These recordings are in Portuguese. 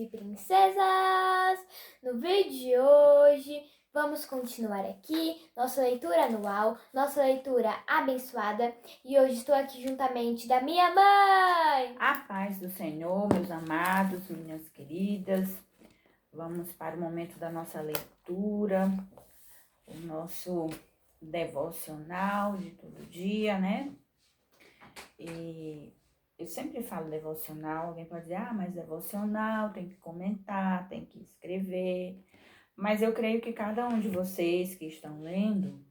princesas! No vídeo de hoje, vamos continuar aqui nossa leitura anual, nossa leitura abençoada. E hoje estou aqui juntamente da minha mãe! A paz do Senhor, meus amados, minhas queridas. Vamos para o momento da nossa leitura, o nosso devocional de todo dia, né? E eu sempre falo devocional, alguém pode dizer, mas devocional, tem que comentar, tem que escrever. Mas eu creio que cada um de vocês que estão lendo,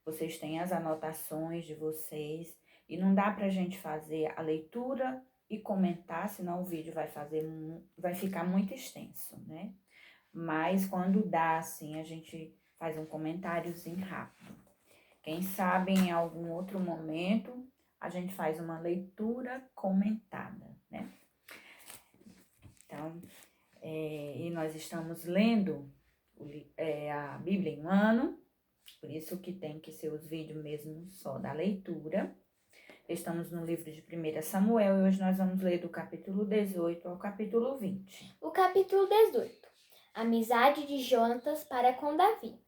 vocês têm as anotações de vocês e não dá pra gente fazer a leitura e comentar, senão o vídeo vai ficar muito extenso, né? Mas quando dá, assim, a gente faz um comentáriozinho rápido. Quem sabe em algum outro momento a gente faz uma leitura comentada, né? Então, e nós estamos lendo a Bíblia em um ano, por isso que tem que ser os vídeos mesmo só da leitura. Estamos no livro de 1 Samuel e hoje nós vamos ler do capítulo 18 ao capítulo 20. O capítulo 18. Amizade de Jonatas para com Davi.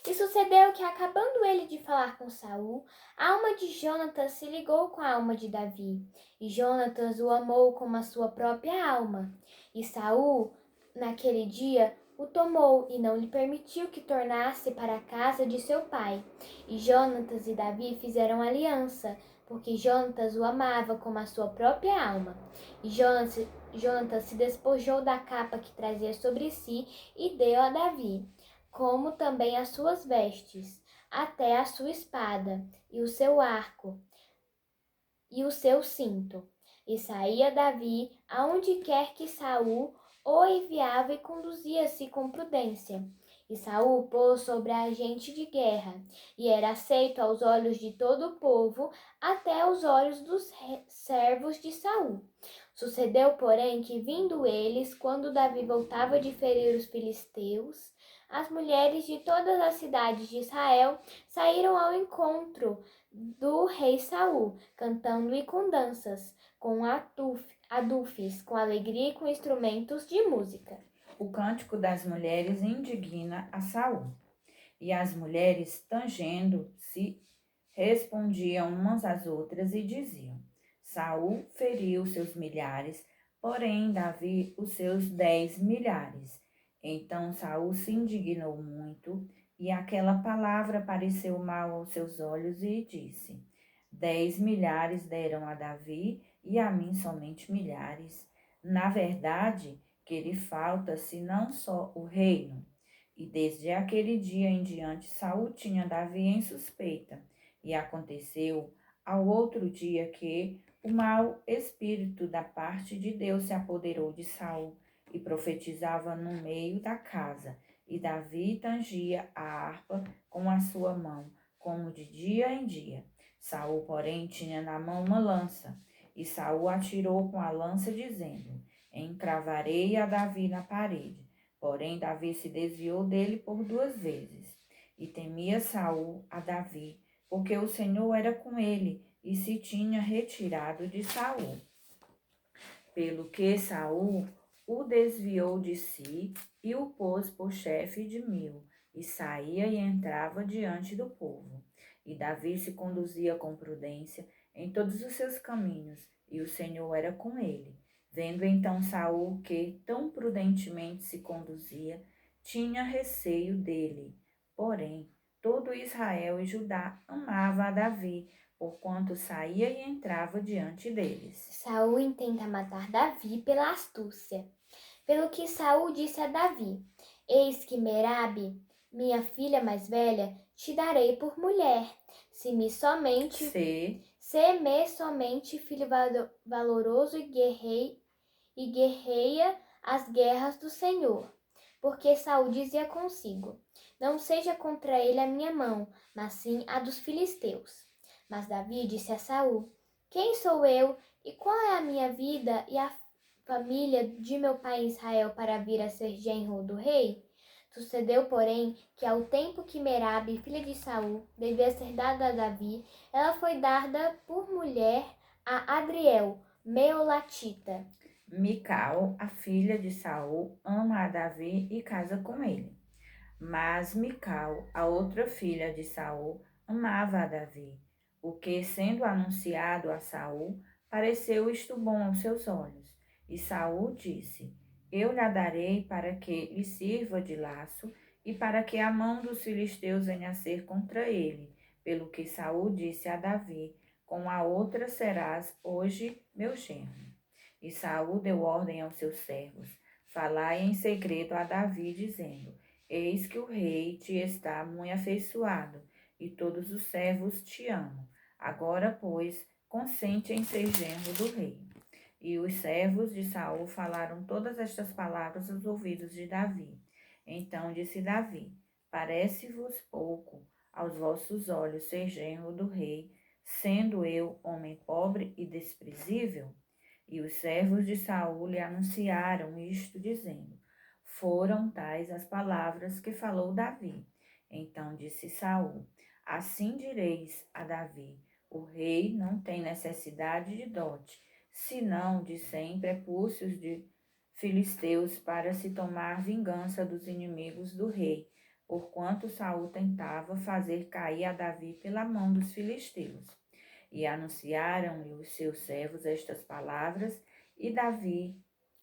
E sucedeu que, acabando ele de falar com Saul, a alma de Jonatas se ligou com a alma de Davi, e Jonatas o amou como a sua própria alma. E Saul, naquele dia, o tomou e não lhe permitiu que tornasse para a casa de seu pai. E Jonatas e Davi fizeram aliança, porque Jonatas o amava como a sua própria alma. E Jonatas se despojou da capa que trazia sobre si e deu a Davi, como também as suas vestes, até a sua espada, e o seu arco, e o seu cinto. E saía Davi aonde quer que Saul o enviava e conduzia-se com prudência. E Saul pôs sobre a gente de guerra, e era aceito aos olhos de todo o povo, até aos olhos dos servos de Saul. Sucedeu, porém, que vindo eles, quando Davi voltava de ferir os filisteus, as mulheres de todas as cidades de Israel saíram ao encontro do rei Saul, cantando e com danças, com adufes, com alegria e com instrumentos de música. O cântico das mulheres indigna a Saul. E as mulheres, tangendo-se, respondiam umas às outras e diziam: Saul feriu seus milhares, porém Davi os seus 10 milhares. Então Saul se indignou muito, e aquela palavra pareceu mal aos seus olhos, e disse: 10 milhares deram a Davi, e a mim somente milhares. Na verdade, que lhe falta senão só o reino. E desde aquele dia em diante Saul tinha Davi em suspeita. E aconteceu ao outro dia que o mau espírito da parte de Deus se apoderou de Saul e profetizava no meio da casa. E Davi tangia a harpa com a sua mão, como de dia em dia. Saul, porém, tinha na mão uma lança. E Saul atirou com a lança, dizendo: Encravarei a Davi na parede. Porém, Davi se desviou dele por 2 vezes. E temia Saul a Davi, porque o Senhor era com ele e se tinha retirado de Saul. Pelo que Saul o desviou de si e o pôs por chefe de 1000, e saía e entrava diante do povo. E Davi se conduzia com prudência em todos os seus caminhos, e o Senhor era com ele. Vendo então Saul que tão prudentemente se conduzia, tinha receio dele. Porém, todo Israel e Judá amava a Davi, porquanto saía e entrava diante deles. Saul intenta matar Davi pela astúcia. Pelo que Saul disse a Davi: Eis que Merabe, minha filha mais velha, te darei por mulher, se me somente filho valoroso e guerreia as guerras do Senhor. Porque Saul dizia consigo: Não seja contra ele a minha mão, mas sim a dos filisteus. Mas Davi disse a Saul: Quem sou eu e qual é a minha vida e a família de meu pai Israel para vir a ser genro do rei? Sucedeu, porém, que ao tempo que Merabe, filha de Saul, devia ser dada a Davi, ela foi dada por mulher a Adriel, Meolatita. Mical, a filha de Saul, ama a Davi e casa com ele. Mas Mical, a outra filha de Saul, amava a Davi, o que, sendo anunciado a Saul, pareceu isto bom aos seus olhos. E Saul disse: Eu lhe darei para que lhe sirva de laço e para que a mão dos filisteus venha a ser contra ele. Pelo que Saul disse a Davi: Com a outra serás hoje meu genro. E Saul deu ordem aos seus servos: Falai em segredo a Davi, dizendo: Eis que o rei te está muito afeiçoado, e todos os servos te amam. Agora, pois, consente em ser genro do rei. E os servos de Saul falaram todas estas palavras aos ouvidos de Davi. Então disse Davi: Parece-vos pouco aos vossos olhos ser genro do rei, sendo eu homem pobre e desprezível? E os servos de Saul lhe anunciaram isto, dizendo: Foram tais as palavras que falou Davi. Então disse Saul: Assim direis a Davi: O rei não tem necessidade de dote, senão de 100 prepúcios de filisteus para se tomar vingança dos inimigos do rei, porquanto Saul tentava fazer cair a Davi pela mão dos filisteus. E anunciaram-lhe os seus servos estas palavras e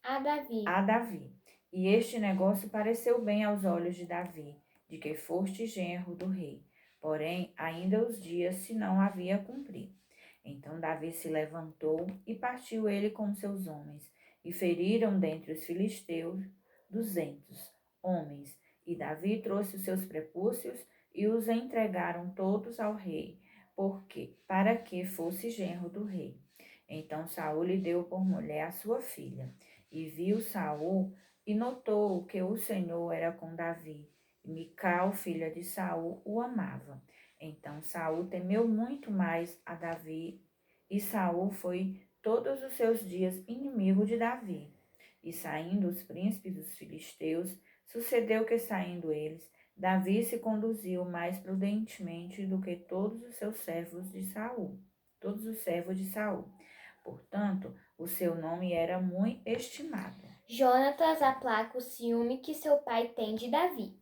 A Davi. a Davi. E este negócio pareceu bem aos olhos de Davi, de que foste genro do rei. Porém, ainda os dias se não havia cumprido. Então Davi se levantou e partiu ele com seus homens, e feriram dentre os filisteus 200 homens. E Davi trouxe os seus prepúcios e os entregaram todos ao rei, porque para que fosse genro do rei. Então Saul lhe deu por mulher a sua filha, e viu Saul e notou que o Senhor era com Davi. E Mical, filha de Saul, o amava. Então Saul temeu muito mais a Davi, e Saul foi todos os seus dias inimigo de Davi. E saindo os príncipes dos filisteus, sucedeu que saindo eles, Davi se conduziu mais prudentemente do que todos os seus servos de Saul, todos os servos de Saul. Portanto, o seu nome era muito estimado. Jonatas aplaca o ciúme que seu pai tem de Davi.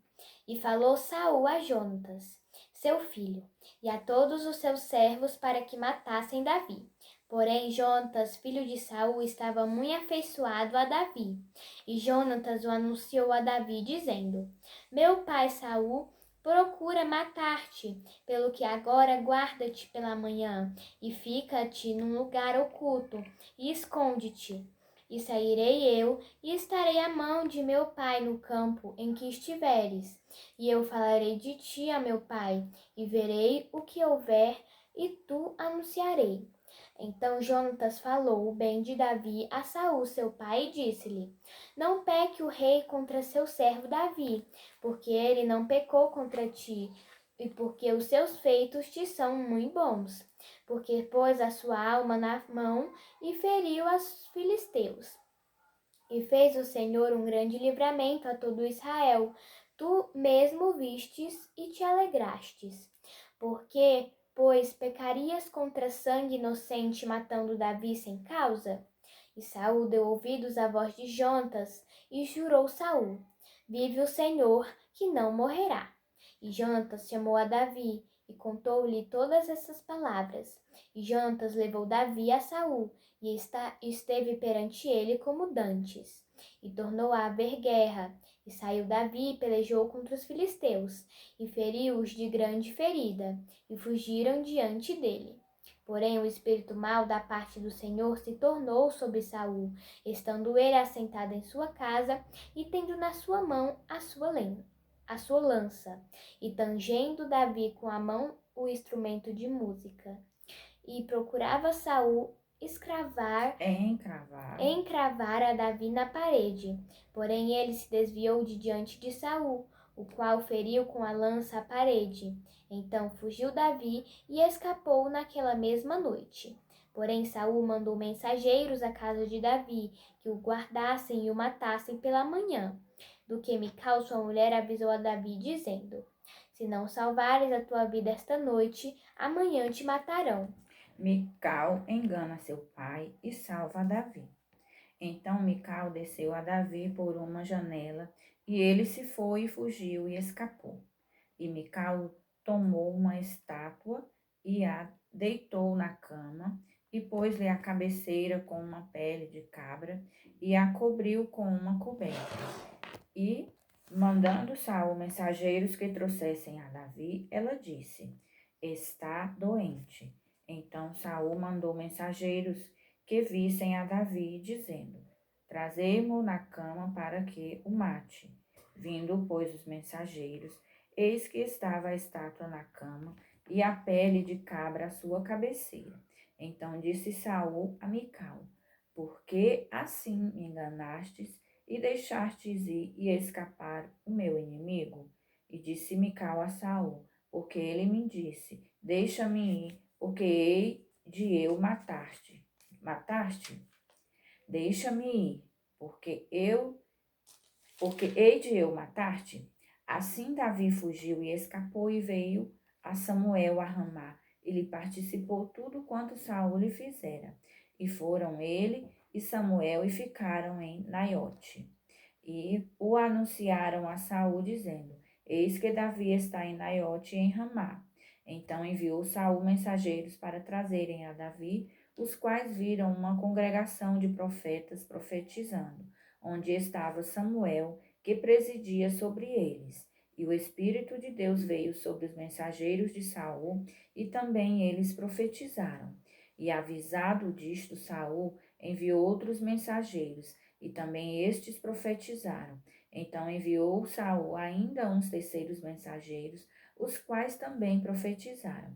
E falou Saul a Jonatas, seu filho, e a todos os seus servos para que matassem Davi. Porém, Jonatas, filho de Saul, estava muito afeiçoado a Davi. E Jonatas o anunciou a Davi, dizendo: Meu pai Saul procura matar-te, pelo que agora guarda-te pela manhã, e fica-te num lugar oculto, e esconde-te. E sairei eu, e estarei à mão de meu pai no campo em que estiveres. E eu falarei de ti a meu pai, e verei o que houver, e tu anunciarei. Então Jonatas falou o bem de Davi a Saul, seu pai, e disse-lhe: Não peque o rei contra seu servo Davi, porque ele não pecou contra ti, e porque os seus feitos te são muito bons, porque pôs a sua alma na mão e feriu os filisteus. E fez o Senhor um grande livramento a todo Israel. Tu mesmo vistes e te alegrastes. Porque, pois, pecarias contra sangue inocente matando Davi sem causa? E Saul deu ouvidos à voz de Jonatas e jurou Saul: Vive o Senhor, que não morrerá. E Jonatas chamou a Davi e contou-lhe todas essas palavras. E Jonatas levou Davi a Saul e esteve perante ele como dantes. E tornou a haver guerra. E saiu Davi e pelejou contra os filisteus, e feriu-os de grande ferida, e fugiram diante dele. Porém, o espírito mau da parte do Senhor se tornou sobre Saul, estando ele assentado em sua casa, e tendo na sua mão a sua lança, e tangendo Davi com a mão o instrumento de música. E procurava Saul encravar a Davi na parede. Porém ele se desviou de diante de Saul, o qual feriu com a lança a parede. Então fugiu Davi e escapou naquela mesma noite. Porém Saul mandou mensageiros à casa de Davi, que o guardassem e o matassem pela manhã. Do que Mical, sua mulher, avisou a Davi, dizendo: Se não salvares a tua vida esta noite, amanhã te matarão. Mical engana seu pai e salva Davi. Então Mical desceu a Davi por uma janela, e ele se foi e fugiu e escapou. E Mical tomou uma estátua e a deitou na cama, e pôs-lhe a cabeceira com uma pele de cabra, e a cobriu com uma coberta. E, mandando Saul mensageiros que trouxessem a Davi, ela disse: Está doente. Então Saul mandou mensageiros que vissem a Davi, dizendo: Trazei-mo na cama para que o mate. Vindo, pois, os mensageiros, eis que estava a estátua na cama e a pele de cabra à sua cabeceira. Então disse Saul a Mical: Por que assim me enganastes e deixastes ir e escapar o meu inimigo? E disse Mical a Saul: Porque ele me disse: Deixa-me ir, porque hei de eu matar-te. Mataste? Deixa-me ir, porque hei de eu matar-te. Assim Davi fugiu e escapou e veio a Samuel a Ramá. E lhe participou tudo quanto Saul lhe fizera. E foram ele e Samuel e ficaram em Naiote. E o anunciaram a Saul, dizendo: Eis que Davi está em Naiote e em Ramá. Então enviou Saul mensageiros para trazerem a Davi, os quais viram uma congregação de profetas profetizando, onde estava Samuel, que presidia sobre eles. E o Espírito de Deus veio sobre os mensageiros de Saul, e também eles profetizaram. E avisado disto, Saul enviou outros mensageiros, e também estes profetizaram. Então enviou Saul ainda uns terceiros mensageiros, os quais também profetizaram.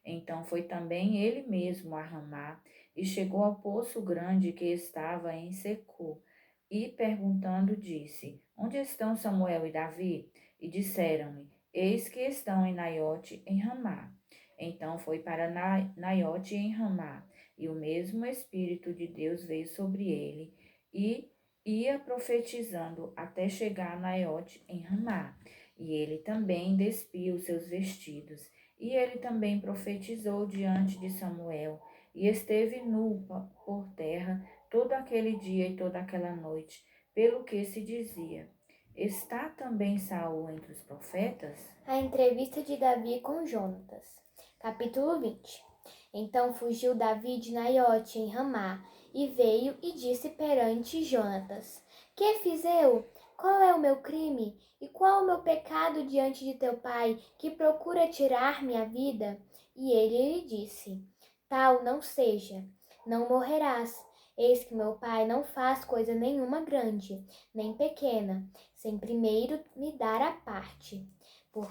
Então foi também ele mesmo a Ramá, e chegou ao poço grande que estava em Secô, e perguntando disse: Onde estão Samuel e Davi? E disseram-lhe: Eis que estão em Naiote, em Ramá. Então foi para Naiote em Ramá, e o mesmo Espírito de Deus veio sobre ele, e ia profetizando até chegar a Naiote em Ramá. E ele também despiu seus vestidos, e ele também profetizou diante de Samuel, e esteve nu por terra todo aquele dia e toda aquela noite, pelo que se dizia: Está também Saul entre os profetas? A entrevista de Davi com Jonatas. Capítulo 20. Então fugiu Davi de Naiote em Ramá, e veio e disse perante Jonatas: Que fiz eu? Qual é o meu crime? E qual o meu pecado diante de teu pai, que procura tirar-me a vida? E ele lhe disse: Tal não seja, não morrerás. Eis que meu pai não faz coisa nenhuma grande, nem pequena, sem primeiro me dar a parte. Pois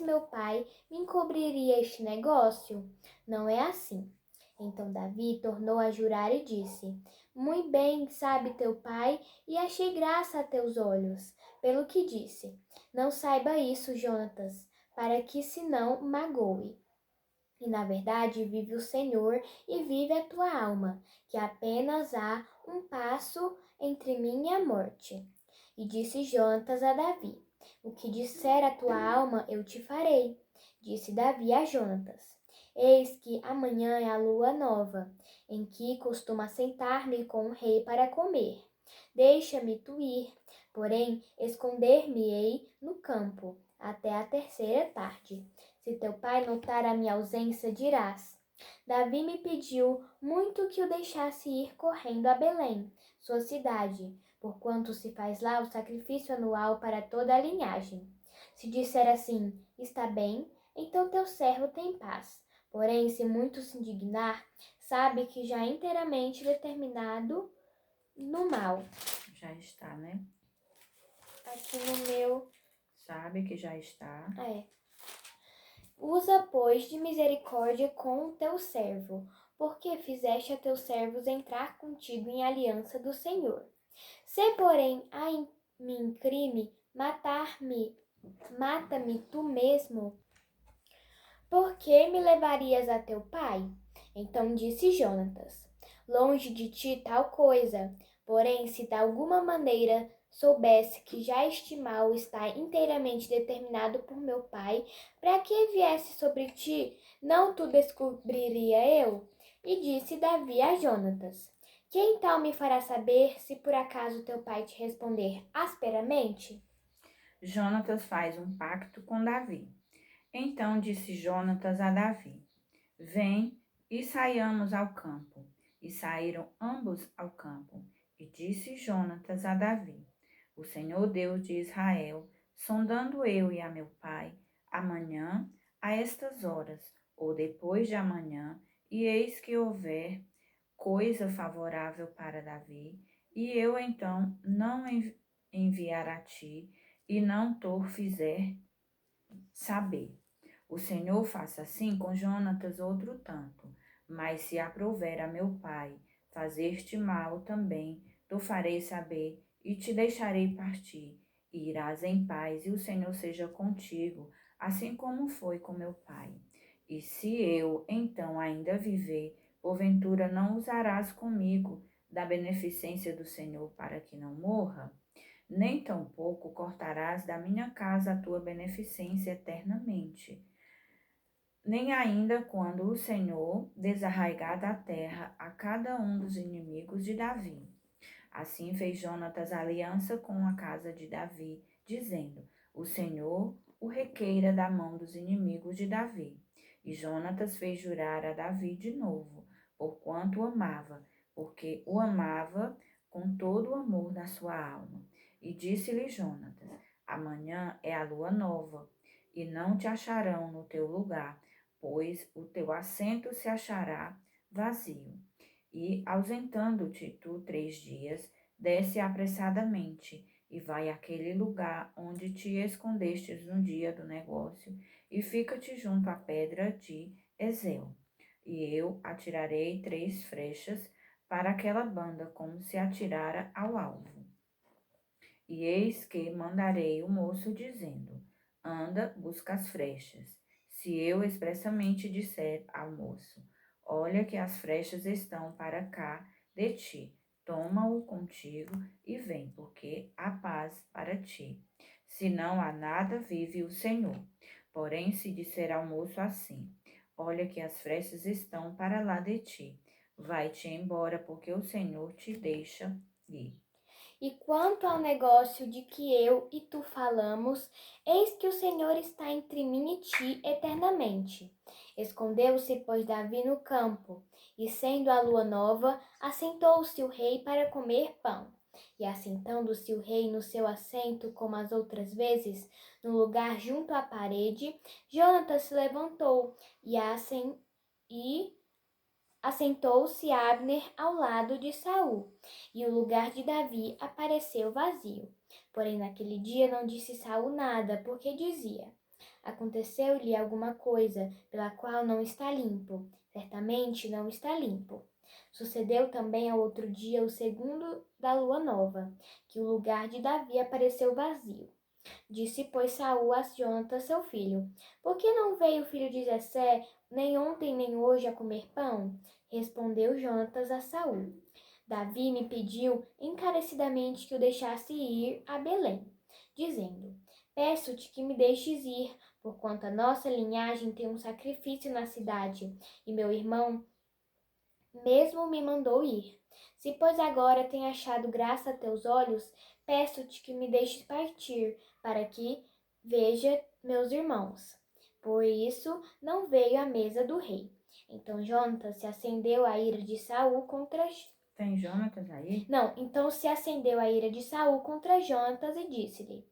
meu pai me encobriria este negócio? Não é assim. Então Davi tornou a jurar e disse: Muito bem sabe teu pai, e achei graça a teus olhos. Pelo que disse: Não saiba isso, Jonatas, para que se não magoe. E na verdade vive o Senhor e vive a tua alma, que apenas há um passo entre mim e a morte. E disse Jonatas a Davi: O que disser a tua alma eu te farei. Disse Davi a Jonatas: Eis que amanhã é a lua nova, em que costumo sentar-me com o rei para comer. Deixa-me tu ir, porém esconder-me-ei no campo até a terceira tarde. Se teu pai notar a minha ausência, dirás: Davi me pediu muito que o deixasse ir correndo a Belém, sua cidade, porquanto se faz lá o sacrifício anual para toda a linhagem. Se disser assim: Está bem, então teu servo tem paz. Porém, se muito se indignar, sabe que já é inteiramente determinado no mal. Já está, né? Aqui no meu. Sabe que já está. Usa, pois, de misericórdia com o teu servo, porque fizeste a teus servos entrar contigo em aliança do Senhor. Se, porém, há em mim crime, mata-me tu mesmo, por que me levarias a teu pai? Então disse Jonatas: Longe de ti tal coisa, porém, se de alguma maneira soubesse que já este mal está inteiramente determinado por meu pai, para que viesse sobre ti, não tu descobriria eu? E disse Davi a Jonatas: Que então me fará saber se por acaso teu pai te responder asperamente? Jonatas faz um pacto com Davi. Então disse Jonatas a Davi: Vem e saiamos ao campo. E saíram ambos ao campo. E disse Jonatas a Davi: O Senhor Deus de Israel, sondando eu e a meu pai, amanhã, a estas horas, ou depois de amanhã, e eis que houver coisa favorável para Davi, e eu então não enviar a ti, e não tor fizer saber. O Senhor faça assim com Jonatas outro tanto, mas se aprouver a meu pai fazer-te mal também, tu farei saber e te deixarei partir, e irás em paz, e o Senhor seja contigo, assim como foi com meu pai. E se eu então ainda viver, porventura não usarás comigo da beneficência do Senhor para que não morra? Nem tampouco cortarás da minha casa a tua beneficência eternamente, nem ainda quando o Senhor desarraigar da terra a cada um dos inimigos de Davi. Assim fez Jonatas aliança com a casa de Davi, dizendo: O Senhor o requeira da mão dos inimigos de Davi. E Jonatas fez jurar a Davi de novo, porquanto o amava, porque o amava com todo o amor da sua alma. E disse-lhe Jonatas: Amanhã é a lua nova, e não te acharão no teu lugar, pois o teu assento se achará vazio. E, ausentando-te tu 3 dias, desce apressadamente e vai àquele lugar onde te escondestes no dia do negócio, e fica-te junto à pedra de Ezel. E eu atirarei 3 flechas para aquela banda, como se atirara ao alvo. E eis que mandarei o moço, dizendo: Anda, busca as flechas. Se eu expressamente disser ao moço: Olha que as flechas estão para cá de ti, toma-o contigo e vem, porque há paz para ti. Se não há nada, vive o Senhor. Porém, se disser ao moço assim: Olha que as flechas estão para lá de ti, vai-te embora, porque o Senhor te deixa ir. E quanto ao negócio de que eu e tu falamos, eis que o Senhor está entre mim e ti eternamente. Escondeu-se, pois, Davi no campo, e sendo a lua nova, assentou-se o rei para comer pão. E assentando-se o rei no seu assento, como as outras vezes, no lugar junto à parede, Jonatas se levantou e assentou-se Abner ao lado de Saul, e o lugar de Davi apareceu vazio. Porém, naquele dia não disse Saul nada, porque dizia: Aconteceu-lhe alguma coisa pela qual não está limpo. Certamente não está limpo. Sucedeu também ao outro dia, o segundo da lua nova, que o lugar de Davi apareceu vazio. Disse, pois, Saul a Jonatas, seu filho: Por que não veio o filho de Jessé, nem ontem nem hoje, a comer pão? Respondeu Jonatas a Saul: Davi me pediu encarecidamente que o deixasse ir a Belém, dizendo: Peço-te que me deixes ir, porquanto a nossa linhagem tem um sacrifício na cidade, e meu irmão mesmo me mandou ir. Se, pois, agora tenho achado graça a teus olhos, peço-te que me deixes partir, para que veja meus irmãos. Por isso não veio à mesa do rei. Então Jonatas se acendeu a ira de Saul contra Tem Jonatas aí? Não, então se acendeu a ira de Saul contra Jonatas e disse-lhe: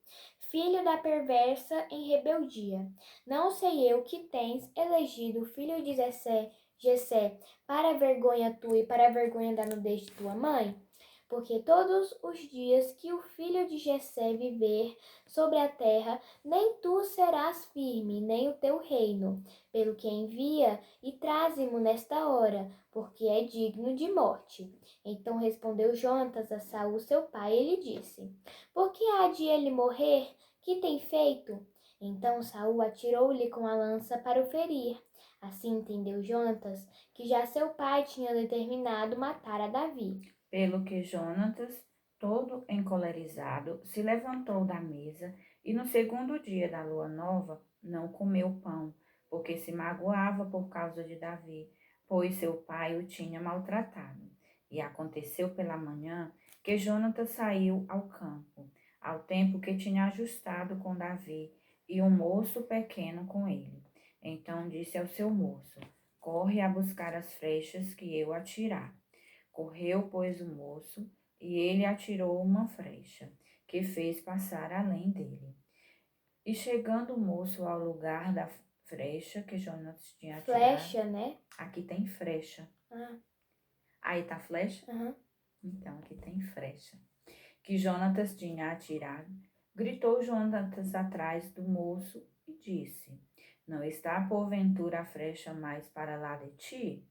Filho da perversa em rebeldia, não sei eu que tens elegido o filho de Jessé para a vergonha tua e para a vergonha da nudez de tua mãe? Porque todos os dias que o filho de Jessé viver sobre a terra, nem tu serás firme, nem o teu reino, pelo que envia e traze-mo nesta hora, porque é digno de morte. Então respondeu Jonatas a Saul, seu pai, e lhe disse: Por que há de ele morrer? Que tem feito? Então Saul atirou-lhe com a lança para o ferir. Assim entendeu Jonatas que já seu pai tinha determinado matar a Davi. Pelo que Jonatas, todo encolerizado, se levantou da mesa e no segundo dia da lua nova não comeu pão, porque se magoava por causa de Davi, pois seu pai o tinha maltratado. E aconteceu pela manhã que Jonatas saiu ao campo, ao tempo que tinha ajustado com Davi, e um moço pequeno com ele. Então disse ao seu moço: Corre a buscar as flechas que eu atirar. Correu, pois, o moço, e ele atirou uma flecha, que fez passar além dele. E chegando o moço ao lugar da flecha que Jonatas tinha atirado. Flecha, né? Aqui tem flecha. Ah, Aí tá flecha? aham. Então, aqui tem flecha. Que Jonatas tinha atirado. Gritou Jonatas atrás do moço e disse: Não está porventura a flecha mais para lá de ti?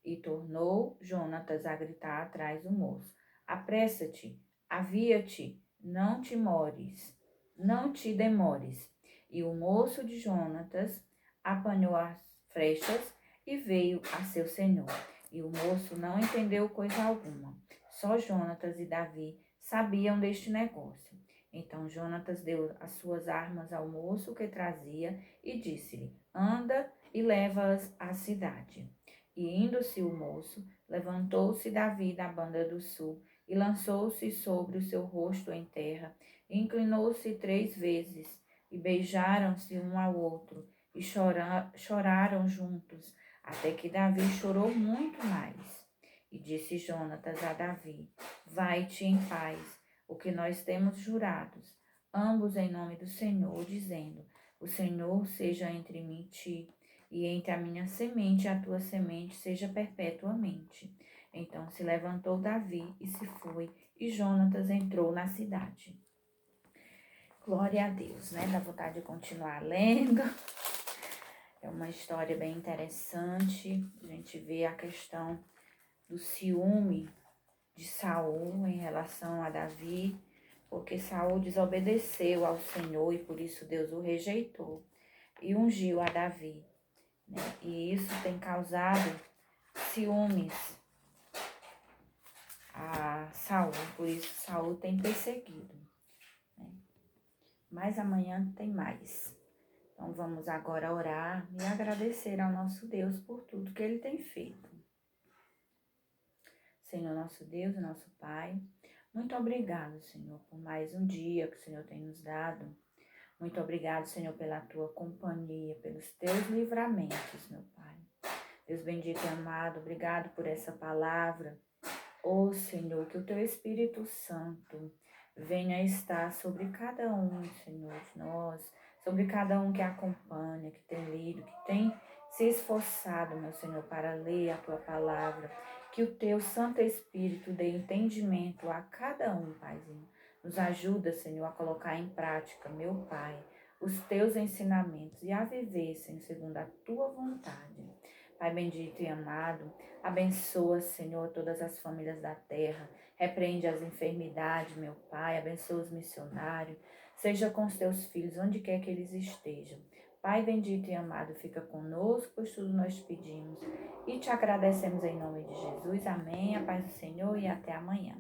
E tornou Jonatas a gritar atrás do moço: Apressa-te, avia-te, não te mores, não te demores. E o moço de Jonatas apanhou as flechas e veio a seu senhor. E o moço não entendeu coisa alguma. Só Jonatas e Davi sabiam deste negócio. Então Jonatas deu as suas armas ao moço que trazia e disse-lhe: Anda e leva-as à cidade. E indo-se o moço, levantou-se Davi da banda do sul e lançou-se sobre o seu rosto em terra, e inclinou-se 3 vezes, e beijaram-se um ao outro, e choraram juntos, até que Davi chorou muito mais. E disse Jonatas a Davi: Vai-te em paz, o que nós temos jurados, ambos em nome do Senhor, dizendo: O Senhor seja entre mim e ti, e entre a minha semente e a tua semente seja perpetuamente. Então se levantou Davi e se foi, e Jonatas entrou na cidade. Glória a Deus, né? Dá vontade de continuar lendo. É uma história bem interessante. A gente vê a questão do ciúme de Saul em relação a Davi, porque Saul desobedeceu ao Senhor e por isso Deus o rejeitou e ungiu a Davi. Né? E isso tem causado ciúmes a Saul, por isso Saul tem perseguido. Né? Mas amanhã tem mais. Então vamos agora orar e agradecer ao nosso Deus por tudo que Ele tem feito. Senhor nosso Deus e nosso Pai, muito obrigado, Senhor, por mais um dia que o Senhor tem nos dado. Muito obrigado, Senhor, pela Tua companhia, pelos Teus livramentos, meu Pai. Deus bendito e amado, obrigado por essa palavra. Ó Senhor, que o Teu Espírito Santo venha estar sobre cada um, Senhor, de nós, sobre cada um que acompanha, que tem lido, que tem se esforçado, meu Senhor, para ler a Tua palavra. Que o Teu Santo Espírito dê entendimento a cada um, Paizinho. Nos ajuda, Senhor, a colocar em prática, meu Pai, os Teus ensinamentos e a viver, Senhor, segundo a Tua vontade. Pai bendito e amado, abençoa, Senhor, todas as famílias da terra. Repreende as enfermidades, meu Pai. Abençoa os missionários. Seja com os teus filhos, onde quer que eles estejam. Pai bendito e amado, fica conosco, pois tudo nós te pedimos. E te agradecemos em nome de Jesus. Amém. A paz do Senhor e até amanhã.